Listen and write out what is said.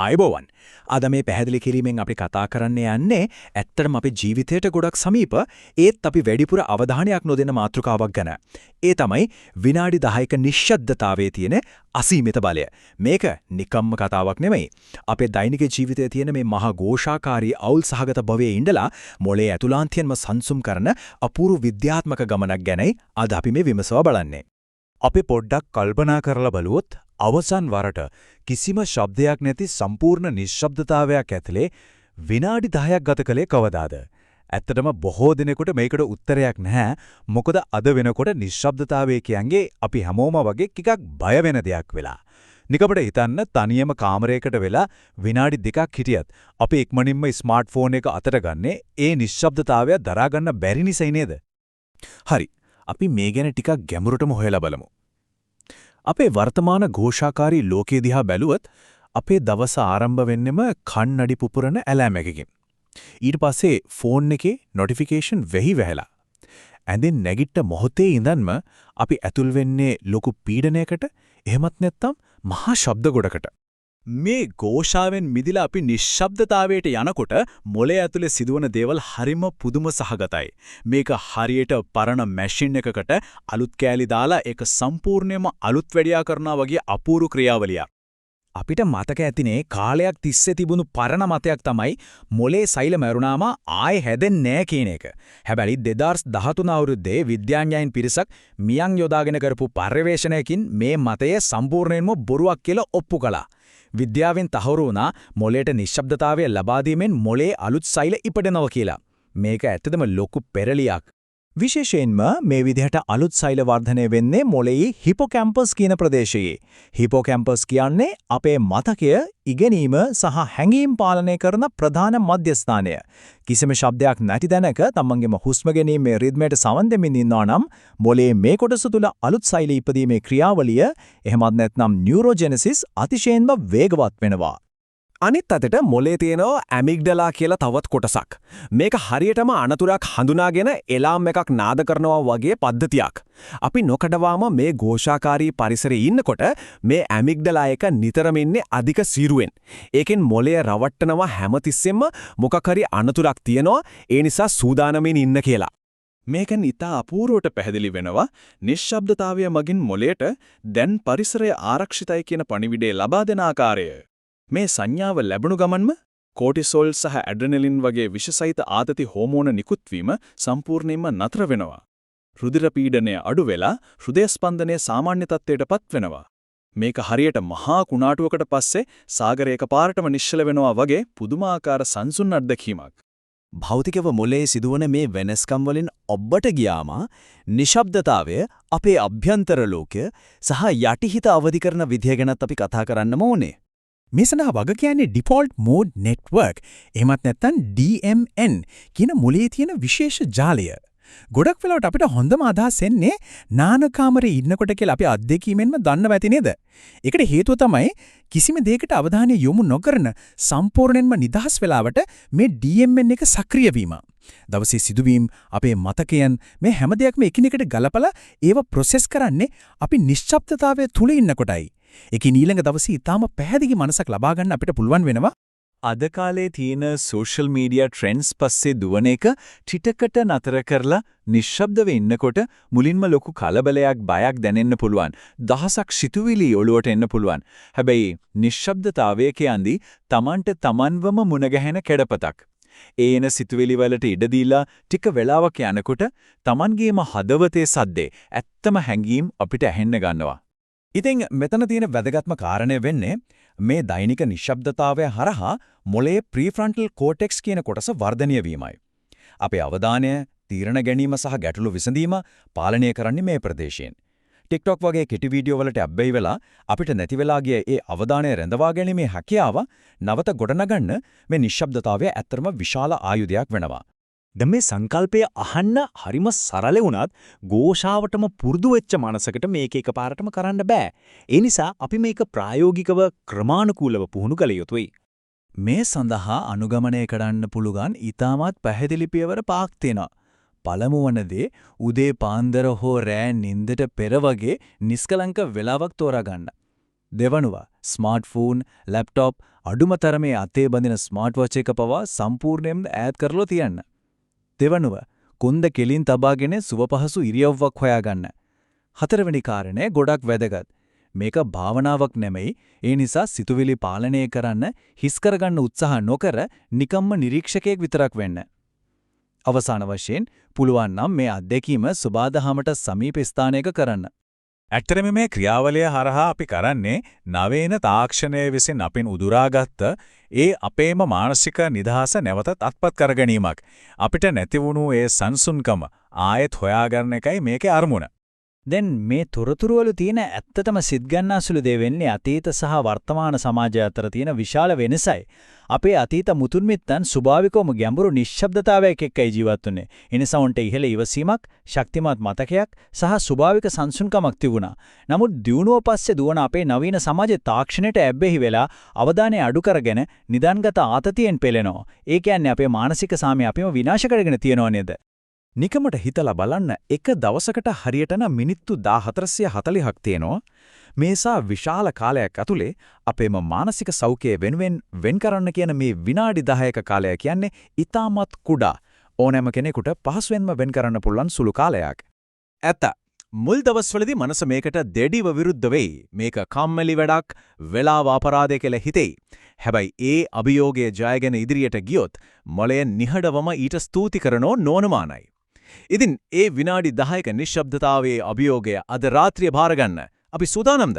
ආයුබෝවන්. අද මේ පැහැදිලි කිරීමෙන් අපි කතා කරන්න යන්නේ ඇත්තටම අපේ ජීවිතයට ගොඩක් සමීප ඒත් අපි වැඩිපුර අවධානයක් නොදෙන මාතෘකාවක් ගැන. ඒ තමයි විනාඩි 10ක නිශ්ශබ්දතාවයේ තියෙන අසීමිත බලය. මේක නිකම්ම කතාවක් නෙමෙයි. අපේ දෛනික ජීවිතයේ තියෙන මේ මහා ഘോഷාකාරී අවුල් සහගත භවයේ ඉඳලා මොලේ ඇතුළාන්තියෙන්ම සංසුම් කරන අපූර්ව විද්‍යාත්මක ගමනක් ගැනයි අද අපි මේ විමසව බලන්නේ. අපි පොඩ්ඩක් කල්පනා කරලා බලුවොත් අවසන් වරට කිසිම ශබ්දයක් නැති සම්පූර්ණ නිශ්ශබ්දතාවයක් ඇතුලේ විනාඩි 10ක් ගත කළේ කවදාද? ඇත්තටම බොහෝ දිනෙකට මේකට උත්තරයක් නැහැ. මොකද අද වෙනකොට නිශ්ශබ්දතාවය කියන්නේ අපි හැමෝම වගේ ටිකක් බය වෙන දෙයක් වෙලා. නිකපට හිතන්න තනියම කාමරයකට වෙලා විනාඩි 2ක් හිටියත් අපි ඉක්මනින්ම ස්මාර්ට්ෆෝන් එක අතට ගන්නේ ඒ නිශ්ශබ්දතාවය දරා ගන්න බැරි නිසයි නේද? හරි. අපි මේ ගැන ටිකක් ගැඹුරටම හොයලා බලමු. අපේ වර්තමාන ഘോഷාකාරී ලෝකයේ දිහා බැලුවොත් අපේ දවස ආරම්භ වෙන්නෙම කන්නඩි පුපුරන ඇලෑම් එකකින්. ඊට පස්සේ ෆෝන් එකේ නොටිෆිකේෂන් වෙහි වැහැලා. ඇඳෙන් නැගිට මොහොතේ ඉඳන්ම අපි ඇතුල් වෙන්නේ ලොකු පීඩනයකට, එහෙමත් නැත්නම් මහා ශබ්ද ගොඩකට. මේ ഘോഷාවෙන් මිදිලා අපි නිශ්ශබ්දතාවයට යනකොට මොලේ ඇතුලේ සිදුවන දේවල් හරිම පුදුම සහගතයි. මේක හරියට පරණ මැෂින් එකකට අලුත් කෑලි දාලා ඒක සම්පූර්ණයෙන්ම අලුත් වැඩියා කරනවා වගේ අපූර්ව ක්‍රියාවලියක්. අපිට මතක ඇතිනේ කාලයක් තිස්සේ තිබුණු පරණ මතයක් තමයි මොලේ සෛල මරුණාම ආයෙ හැදෙන්නේ නැහැ කියන එක. හැබැයි 2013 අවුරුද්දේ විද්‍යාඥයන් පිරිසක් මියන් යොදාගෙන කරපු පර්යවේෂණයකින් මේ මතය සම්පූර්ණයෙන්ම බොරුවක් කියලා ඔප්පු කළා. විද්‍යාවෙන් තහවුරු වුණා මොලේට නිශ්ශබ්දතාවය ලබා දීමෙන් මොලේ අලුත් සෛල ඉපදෙනවා කියලා. මේක ඇත්තදම ලොකු පෙරලියක්. විශේෂයෙන්ම මේ විදිහට අලුත් සෛල වර්ධනය වෙන්නේ මොලේ හිපෝකැම්පස් කියන ප්‍රදේශයේ. හිපෝකැම්පස් කියන්නේ අපේ මතකය, ඉගෙනීම සහ හැඟීම් පාලනය කරන ප්‍රධාන මධ්‍යස්ථානය. කිසිම ශබ්දයක් නැති දැනක තමන්ගේම හුස්ම ගැනීමේ රිද්මයට සවන් දෙමින් ඉන්නවා නම් මොලේ මේ කොටස තුල අලුත් සෛල ඉපදීමේ ක්‍රියාවලිය, එහෙමත් නැත්නම් නියුරෝජෙනසිස් අතිශයින්ම වේගවත් වෙනවා. අනිත් අතට මොලේ තියෙනවා ඇමිග්ඩලා කියලා තවත් කොටසක්. මේක හරියටම අනතුරක් හඳුනාගෙන එලාම් එකක් නාද කරනවා වගේ පද්ධතියක්. අපි නොකඩවාම මේ ഘോഷාකාරී පරිසරයේ ඉන්නකොට මේ ඇමිග්ඩලා එක නිතරම ඉන්නේ අධික සීරුවෙන්. ඒකෙන් මොලය රවට්ටනවා හැමතිස්සෙම මොකක් හරි අනතුරක් තියෙනවා, ඒ නිසා සූදානමින් ඉන්න කියලා. මේකෙන් ඉතා අපූර්වට පැහැදිලි වෙනවා නිශ්ශබ්දතාවය මගින් මොලයට දැන් පරිසරය ආරක්ෂිතයි කියන පණිවිඩය ලබා දෙන ආකාරය. මේ සංඥාව ලැබුණු ගමන්ම කෝටිසෝල් සහ ඇඩ්‍රෙනලින් වගේ විෂසහිත ආතති හෝමෝන නිකුත් වීම සම්පූර්ණයෙන්ම නතර වෙනවා. රුධිර පීඩනය අඩු වෙලා හෘදය ස්පන්දනය සාමාන්‍ය තත්ත්වයටපත් වෙනවා. මේක හරියට මහා කුණාටුවකට පස්සේ සාගරයක පාරටම නිශ්චල වෙනවා වගේ පුදුමාකාර සංසුන් අත්දැකීමක්. භෞතිකව මොලේ සිදුවන මේ වෙනස්කම් වලින් ඔබට ගියාම නිශ්ශබ්දතාවය අපේ අභ්‍යන්තර ලෝකය සහ යටිහිත අවදි කරන විදිය ගැනත් අපි කතා කරන්නම ඕනේ. මේ සඳහා වග කියන්නේ ඩිෆෝල්ට් මෝඩ් නෙට්වර්ක්, එහෙමත් නැත්නම් DMN කියන මොලේ තියෙන විශේෂ ජාලය. ගොඩක් වෙලාවට අපිට හොඳම අදහස් එන්නේ නානකාමරේ ඉන්නකොට කියලා අපි අත්දැකීමෙන්ම දන්නව ඇති නේද? ඒකට හේතුව තමයි කිසිම දෙයකට අවධානය යොමු නොකරන සම්පූර්ණයෙන්ම නිදහස් වෙලාවට මේ DMN එක සක්‍රිය වීම. දවසේ සිදුවීම්, අපේ මතකයන් මේ හැම දෙයක්ම එකිනෙකට ගලපලා ඒව ප්‍රොසෙස් කරන්නේ අපි නිශ්ශබ්දතාවය තුල ඉන්නකොටයි. ඒකේ ඊළඟ දවසේ ඊටාම පැහැදිලි මනසක් ලබා ගන්න අපිට පුළුවන් වෙනවා. අද කාලේ තියෙන සෝෂල් මීඩියා ට්‍රෙන්ඩ්ස් පස්සේ දුවන එක ටිකකට නතර කරලා නිශ්ශබ්දව ඉන්නකොට මුලින්ම ලොකු කලබලයක්, බයක් දැනෙන්න පුළුවන්. දහසක් සිතුවිලි ඔළුවට එන්න පුළුවන්. හැබැයි නිශ්ශබ්දතාවය කියන්නේ Tamanට Tamanවම මුණ ගැහෙන කැඩපතක්. ඒන සිතුවිලි වලට ඉඩ දීලා ටික වෙලාවක් යනකොට Tamanගේම හදවතේ සද්දේ ඇත්තම හැංගීම් අපිට ඇහෙන්න ගන්නවා. ඉතින් මෙතන තියෙන වැදගත්ම කාරණය වෙන්නේ මේ දෛනික නිශ්ශබ්දතාවය හරහා මොලේ ප්‍රීෆ්‍රන්ටල් කෝටෙක්ස් කියන කොටස වර්ධනය වීමයි. අපේ අවධානය, තීරණ ගැනීම සහ ගැටලු විසඳීම පාලනය කරන්නේ මේ ප්‍රදේශයෙන්. TikTok වගේ කෙටි වීඩියෝ වලට අබ්බැහි වෙලා අපිට නැති වෙලා ගිය ඒ අවධානය රැඳවා ගැනීමේ හැකියාව නැවත ගොඩනගන්න මේ නිශ්ශබ්දතාවය ඇත්තටම විශාල ආයුධයක් වෙනවා. දැන් මේ සංකල්පය අහන්න හරිම සරල වුණත් ഘോഷාවටම පුරුදු වෙච්ච මනසකට මේක එකපාරටම කරන්න බෑ. ඒ නිසා අපි මේක ප්‍රායෝගිකව ක්‍රමානුකූලව පුහුණු කළ යුතුයි. මේ සඳහා අනුගමනය කරන්න පුළුවන් ඊටමත් පැහැදිලි පියවර පහක් තියෙනවා. පළමුවනදී උදේ පාන්දර හෝ රෑ නිින්දට පෙර වගේ නිස්කලංක වේලාවක් තෝරා ගන්න. දෙවනුව ස්මාර්ට්ෆෝන්, ලැප්ටොප් අඩුමතරමේ අතේ බඳින ස්මාර්ට් වොච් එක පවා සම්පූර්ණයෙන්ම ඈත් කරලා තියන්න. දෙවනුව කොන්ද කෙලින් තබාගෙන සුවපහසු ඉරියව්වක් හොයාගන්න. හතරවෙනි කාරණය ගොඩක් වැදගත්. මේක භාවනාවක් නෙමෙයි. ඒ නිසා සිතුවිලි පාලනය කරන්න හිස් කරගන්න උත්සාහ නොකර නිකම්ම නිරීක්ෂකයෙක් විතරක් වෙන්න. අවසාන වශයෙන් පුළුවන් නම් මේ අත්දැකීම සුබාදහමට සමීප ස්ථානයක කරන්න. ඇත්තටම මේ ක්‍රියාවලිය හරහා අපි කරන්නේ නවීන තාක්ෂණය විසින් අපින් උදුරාගත්ත ඒ අපේම මානසික නිදහස නැවතත් අත්පත් කර ගැනීමක්. අපිට නැති වුණු ඒ සංසුන්කම ආයෙත් හොයාගන්න එකයි මේකේ අරමුණ. දැන් මේ තොරතුරු වල තියෙන ඇත්තටම සිත්ගන්නාසුළු දේ වෙන්නේ අතීත සහ වර්තමාන සමාජය අතර තියෙන විශාල වෙනසයි. අපේ අතීත මුතුන් මිත්තන් ස්වභාවිකවම ගැඹුරු නිශ්ශබ්දතාවයක එක්කයි ජීවත් වුනේ. එනිසා උන්ට ඉහළ ඉවසීමක්, ශක්තිමත් මතකයක් සහ ස්වභාවික සංසුන්කමක් තිබුණා. නමුත් දියුණුව පස්සේ දුවන අපේ නවීන සමාජයේ තාක්ෂණයට ඇබ්බැහි වෙලා අවධානය අඩු කරගෙන නිදන්ගත ආතතියෙන් පෙළෙනවා. ඒ කියන්නේ අපේ මානසික සාමය අපිම විනාශ කරගෙන තියනවා නේද? නිකමට හිතලා බලන්න එක දවසකට හරියටම මිනිත්තු 1440ක් තියෙනවා. මේසා විශාල කාලයක් ඇතුලේ අපේම මානසික සෞඛ්‍යය වෙනුවෙන් වෙන් කරන්න කියන මේ විනාඩි 10ක කාලය කියන්නේ ඊටමත් කුඩා. ඕනෑම කෙනෙකුට පහසුවෙන්ම වෙන් කරන්න පුළුවන් සුළු කාලයක්. ඇත්ත. මුල් දවස්වලදී මනස මේකට දෙඩිව විරුද්ධ වෙයි. මේක කම්මැලි වැඩක්, වෙලාව අපරාධය කියලා හිතෙයි. හැබැයි ඒ අභියෝගයේ ජයගෙන ඉදිරියට ගියොත් මොළය නිහඬවම ඊට ස්තුති කරනෝ නොඅනුමානයි. ඉතින් ඒ විනාඩි 10ක නිශ්ශබ්දතාවයේ අභියෝගය අද රාත්‍රියේ භාරගන්න අපි සූදානම්ද?